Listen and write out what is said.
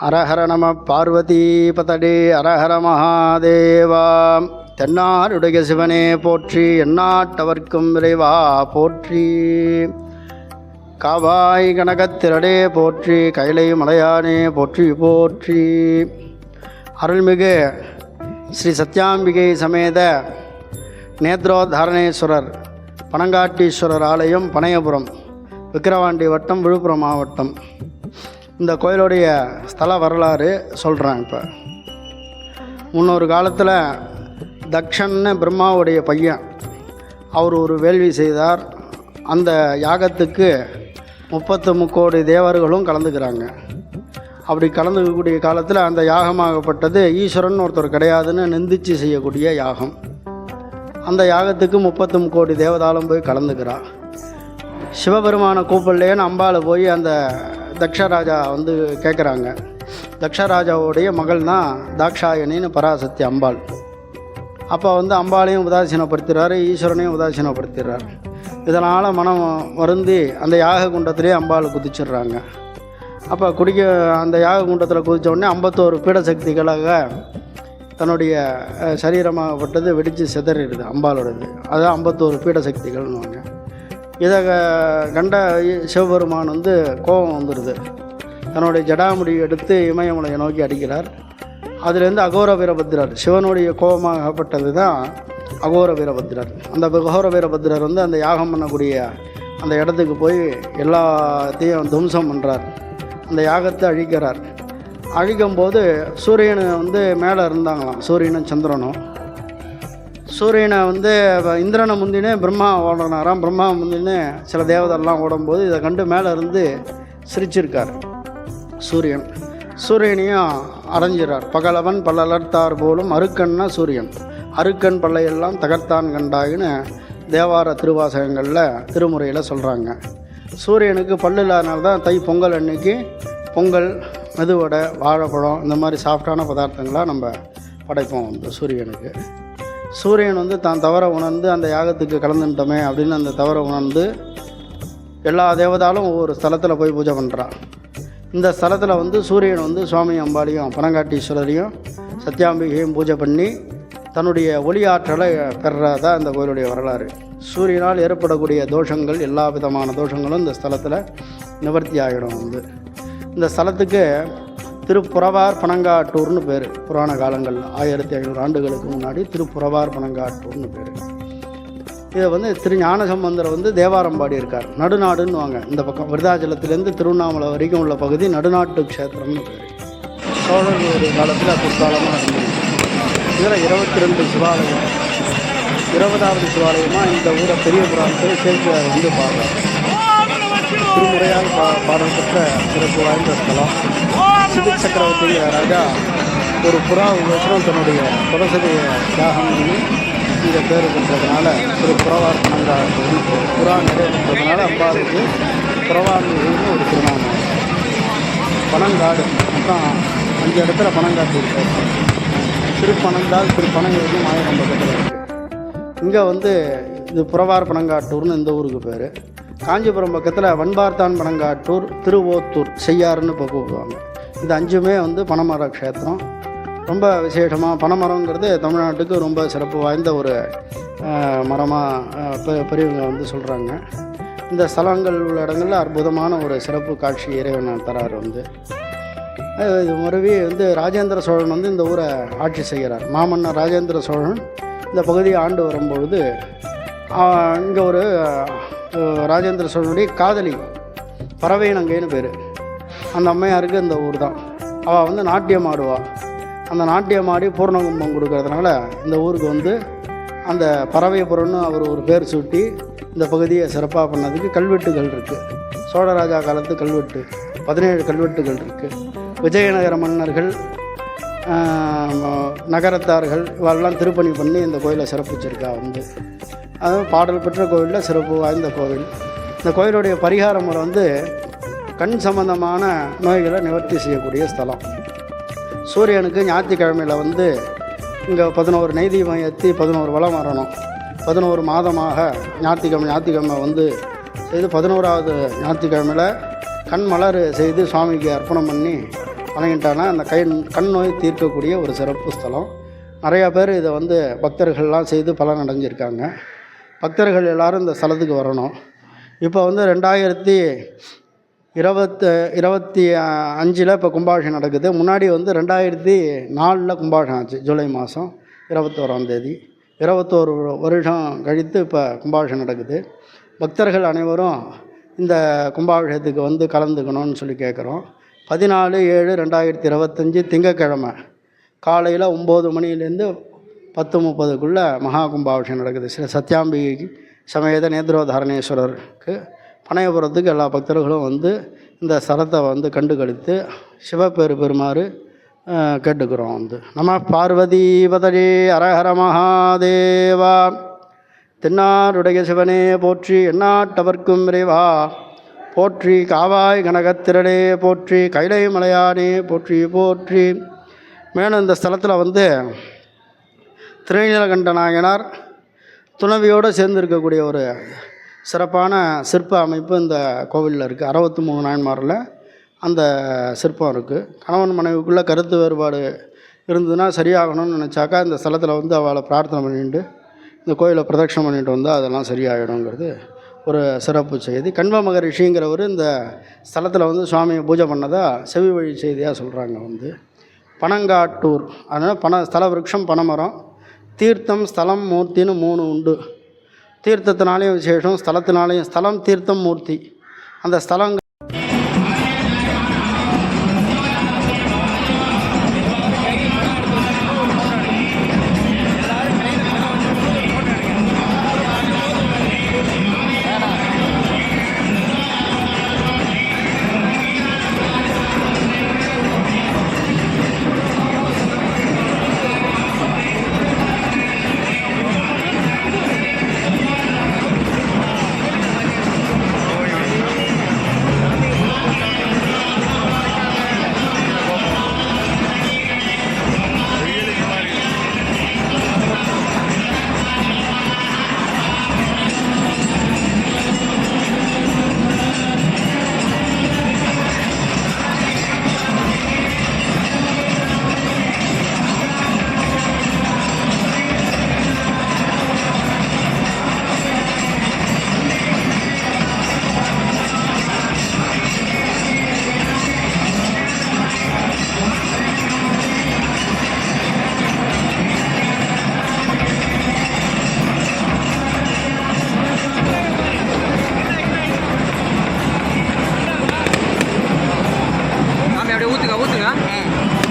ஹரஹர நம பார்வதி பதடே ஹரஹர மகாதேவா. தென்னாடுடைய சிவனே போற்றி, எந்நாட்டவர்க்கும் விரைவா போற்றி. காவாய் கனகத்திரடே போற்றி, கைலை மலையானே போற்றி போற்றி. அருள்மிகு ஸ்ரீ சத்யாம்பிகை சமேத நேத்ரோத்தாரணேஸ்வரர் பனங்காட்டீஸ்வரர் ஆலயம், பனையபுரம், விக்கிரவாண்டி வட்டம், விழுப்புரம் மாவட்டம். இந்த கோயிலுடைய ஸ்தல வரலாறு சொல்கிறேன். இப்போ முன்னொரு காலத்தில் தக்ஷன்னு பிரம்மாவுடைய பையன், அவர் ஒரு வேள்வி செய்தார். அந்த யாகத்துக்கு 33 கோடி தேவர்களும் கலந்துக்கிறாங்க. அப்படி கலந்துக்கக்கூடிய காலத்தில் அந்த யாகமாகப்பட்டது ஈஸ்வரன் ஒருத்தர் கிடையாதுன்னு நிந்திச்சு செய்யக்கூடிய யாகம். அந்த யாகத்துக்கு 33 கோடி தேவதாலும் போய் கலந்துக்கிறான். சிவபெருமானை கூப்பிடலேன்னு அம்பாள் போய் அந்த தக்ஷராஜா வந்து கேட்குறாங்க. தக்ஷராஜாவுடைய மகள் தான் தாக்ஷாயணின்னு பராசக்தி அம்பாள். அப்போ வந்து அம்பாளையும் உதாசீனப்படுத்துகிறாரு, ஈஸ்வரனையும் உதாசீனப்படுத்துகிறார். இதனால் மனம் வருந்தி அந்த யாக குண்டத்திலே அம்பாள் குதிச்சிடுறாங்க. அப்போ அந்த யாக குண்டத்தில் குதித்த உடனே 51 பீடசக்திகளாக தன்னுடைய சரீரமாகப்பட்டது வெடித்து சிதறிடுது அம்பாளோடது. அதுதான் 51 பீடசக்திகள்னுவாங்க. இதை கண்ட சிவபெருமான் வந்து கோபம் வந்துடுது. தன்னுடைய ஜடாமுடி எடுத்து இமயமலையை நோக்கி அடிக்கிறார். அதுலேருந்து அகோர வீரபத்திரர், சிவனுடைய கோபமாகப்பட்டது தான் அகோர வீரபத்திரர். அந்த அகோர வீரபத்திரர் வந்து அந்த யாகம் பண்ணக்கூடிய அந்த இடத்துக்கு போய் எல்லாத்தையும் துவம்சம் பண்ணுறார். அந்த யாகத்தை அழிக்கிறார். அழிக்கும்போது சூரியனை வந்து மேலே இருந்தாங்களாம், சூரியனும் சந்திரனும். சூரியனை வந்து இந்திரனை முந்தினே பிரம்மா ஓடனாராம். பிரம்மா முந்தினே சில தேவதெல்லாம் ஓடும்போது இதை கண்டு மேலே இருந்து சிரிச்சிருக்கார் சூரியன். சூரியனையும் அடைஞ்சிறார். பகலவன் பல்லலர்த்தார் போலும் அருக்கன்னா சூரியன், அருக்கன் பல்லையெல்லாம் தகர்த்தான் கண்டாயின்னு தேவார திருவாசகங்களில் திருமுறையில் சொல்கிறாங்க. சூரியனுக்கு பல்லு இல்லாதனால தான் தை பொங்கல் அன்னைக்கு பொங்கல், மெதுவடை, வாழைப்பழம் இந்த மாதிரி சாஃப்டான பதார்த்தங்களாக நம்ம படைப்போம் வந்து சூரியனுக்கு. சூரியன் வந்து தான் தவற உணர்ந்து அந்த யாகத்துக்கு கலந்துட்டோமே அப்படின்னு அந்த தவற உணர்ந்து எல்லா தேவதாலும் ஒவ்வொரு ஸ்தலத்தில் போய் பூஜை பண்ணுறான். இந்த ஸ்தலத்தில் வந்து சூரியன் வந்து சுவாமி அம்பாளையும் பனங்காட்டீஸ்வரரையும் சத்யாம்பிகையும் பூஜை பண்ணி தன்னுடைய ஒளி ஆற்றலை பெறதான் இந்த கோயிலுடைய வரலாறு. சூரியனால் ஏற்படக்கூடிய தோஷங்கள், எல்லா விதமான தோஷங்களும் இந்த ஸ்தலத்தில் நிவர்த்தி ஆகிடும். வந்து இந்த ஸ்தலத்துக்கு திருப்புறவார் பனங்காட்டூர்னு பேர். புராண காலங்களில் 1500 ஆண்டுகளுக்கு முன்னாடி திருப்புறவார் பனங்காட்டூர்னு பேர். இதை வந்து திரு ஞானசம்பந்தர் வந்து தேவாரம் பாடியிருக்கார். நடுநாடுன்னுவாங்க. இந்த பக்கம் விருதாச்சலத்திலேருந்து திருவண்ணாமலை வரைக்கும் உள்ள பகுதி நடுநாட்டு க்ஷேத்திரம்னு பேர். சோழர்களுடைய காலத்தில் பிற்காலமாக இருந்தது. இதில் 22 சிவாலயம். 20வது சிவாலயமாக இந்த ஊரை பெரிய புராணத்தில் சேர்த்து வந்து பாடுறார். திருமுறையாக பாடல் பெற்ற சிறப்பு வாய்ந்த ஸ்தலம். சிதி சக்கரவர்த்தி ராஜா ஒரு புறா வருஷம் தன்னுடைய குலசதியை தியாகம் பண்ணி இந்த பேர் பெற்றதுனால ஒரு புறவார் பனங்காட்டூர்னு புறா நிறைவேற்றதுனால அம்பாளுக்கு புறவார்னு ஒரு திருநாமம். பனங்காடு மொத்தம் 5 இடத்துல பனங்காட்டூர் பேர். திருப்பனந்தால், திருப்பனங்கூர்னு மாயகம் பக்கத்தில் இருக்குது. இங்கே வந்து இது புறவார் பனங்காட்டூர்னு இந்த ஊருக்கு பேர். காஞ்சிபுரம் பக்கத்தில் வன்பார்த்தான் பனங்காட்டூர், திருவோத்தூர், செய்யாறுன்னு இப்போ கூப்பிடுவாங்க. இது 5மே வந்து பனைமர க்ஷேத்திரம். ரொம்ப விசேஷமாக பனைமரங்கிறது தமிழ்நாட்டுக்கு ரொம்ப சிறப்பு வாய்ந்த ஒரு மரமாக பெரியவங்க வந்து சொல்கிறாங்க. இந்த ஸ்தலங்கள் உள்ள இடங்களில் அற்புதமான ஒரு சிறப்பு காட்சி இறைவன் தரார். வந்து இது மறுவி வந்து ராஜேந்திர சோழன் வந்து இந்த ஊரை ஆட்சி செய்கிறார். மாமன்னர் ராஜேந்திர சோழன் இந்த பகுதியை ஆண்டு வரும்பொழுது இங்கே ஒரு ராஜேந்திர சோழனுடைய காதலி பறவைநங்கைன்னு பேர். அந்த அம்மையாருக்கு இந்த ஊர் தான். அவள் வந்து நாட்டியம் ஆடுவாள். அந்த நாட்டியம் ஆடி பூர்ணகும்பம் கொடுக்கறதுனால இந்த ஊருக்கு வந்து அந்த பறவைபுரம்னு அவர் ஒரு பேர் சூட்டி இந்த பகுதியை சிறப்பாக பண்ணதுக்கு கல்வெட்டுகள் இருக்குது. சோழராஜா காலத்து கல்வெட்டு 17 கல்வெட்டுகள் இருக்குது. விஜயநகர மன்னர்கள், நகரத்தார்கள் இவெல்லாம் திருப்பணி பண்ணி இந்த கோயிலை சிறப்பிச்சிருக்கா. வந்து அதுவும் பாடல் பெற்ற கோவிலில் சிறப்பு வாய்ந்த கோவில். இந்த கோயிலுடைய பரிகார முறை வந்து கண் சம்பந்தமான நோய்களை நிவர்த்தி செய்யக்கூடிய ஸ்தலம். சூரியனுக்கு ஞாயிற்றுக்கிழமையில் வந்து இங்கே 11 நெய்தீபம் ஏற்றி 11 வளம் வரணும். 11 மாதமாக ஞாயிற்றுக்கிழமை வந்து செய்து 11வது ஞாயிற்றுக்கிழமையில் கண் மலர் செய்து சுவாமிக்கு அர்ப்பணம் பண்ணி வணங்கிட்டானா அந்த கண் நோய் தீர்க்கக்கூடிய ஒரு சிறப்பு ஸ்தலம். நிறையா பேர் இதை வந்து பக்தர்கள்லாம் செய்து பலன் அடைஞ்சிருக்காங்க. பக்தர்கள் எல்லோரும் இந்த ஸ்தலத்துக்கு வரணும். இப்போ வந்து 2025 இப்போ கும்பாபிஷேகம் நடக்குது. முன்னாடி வந்து 2004 கும்பாபிஷேகம் ஆச்சு. ஜூலை மாதம் 21ஆம் தேதி. 21 வருஷம் கழித்து இப்போ கும்பாபிஷேகம் நடக்குது. பக்தர்கள் அனைவரும் இந்த கும்பாபிஷேகத்துக்கு வந்து கலந்துக்கணும்னு சொல்லி கேட்குறோம். 14/7/2025 திங்கட்கிழமை காலையில் 9 மணிலேருந்து 10:30 மகா கும்பாபிஷேகம் நடக்குது. ஸ்ரீ சத்யாம்பிகை சமேத நேத்ரோதாரணேஸ்வரருக்கு பனையபுரத்துக்கு எல்லா பக்தர்களும் வந்து இந்த ஸ்தலத்தை வந்து கண்டு கழித்து சிவப்பேறு பெறுமாறு கேட்டுக்கிறோம். வந்து நம பார்வதி பதஜே அரஹர மகாதேவா. தென்னாருடைய சிவனே போற்றி, எந்நாட்டவர்க்கும் இறைவா போற்றி, காவாய் கனகத்திரளே போற்றி, கைலை மலையானே போற்றி போற்றி. மேலும் இந்த ஸ்தலத்தில் வந்து திருநீலகண்ட நாயனார் துணவியோடு சேர்ந்திருக்கக்கூடிய ஒரு சிறப்பான சிற்ப அமைப்பு இந்த கோவிலில் இருக்குது. 63 நாயன்மாரில் அந்த சிற்பம் இருக்குது. கணவன் மனைவிக்குள்ளே கருத்து வேறுபாடு இருந்ததுன்னா சரியாகணும்னு நினச்சாக்கா இந்த ஸ்தலத்தில் வந்து அவளை பிரார்த்தனை பண்ணிட்டு இந்த கோயிலை பிரதட்சணம் பண்ணிட்டு வந்தால் அதெல்லாம் சரியாகிடுங்கிறது ஒரு சிறப்பு செய்தி. கண்வ மகரிஷிங்கிறவர் இந்த ஸ்தலத்தில் வந்து சுவாமியை பூஜை பண்ணதாக செவி வழி செய்தியாக சொல்கிறாங்க. வந்து பனங்காட்டூர், அதனால் ஸ்தல விருட்சம் பனைமரம், தீர்த்தம் ஸ்தலம் மூர்த்தின்னு 3 உண்டு. தீர்த்தத்தினாலேயும் விசேஷம், ஸ்தலத்தினாலேயும். ஸ்தலம் தீர்த்தம் மூர்த்தி. அந்த ஸ்தலங்கள் ஊற்றுங்க.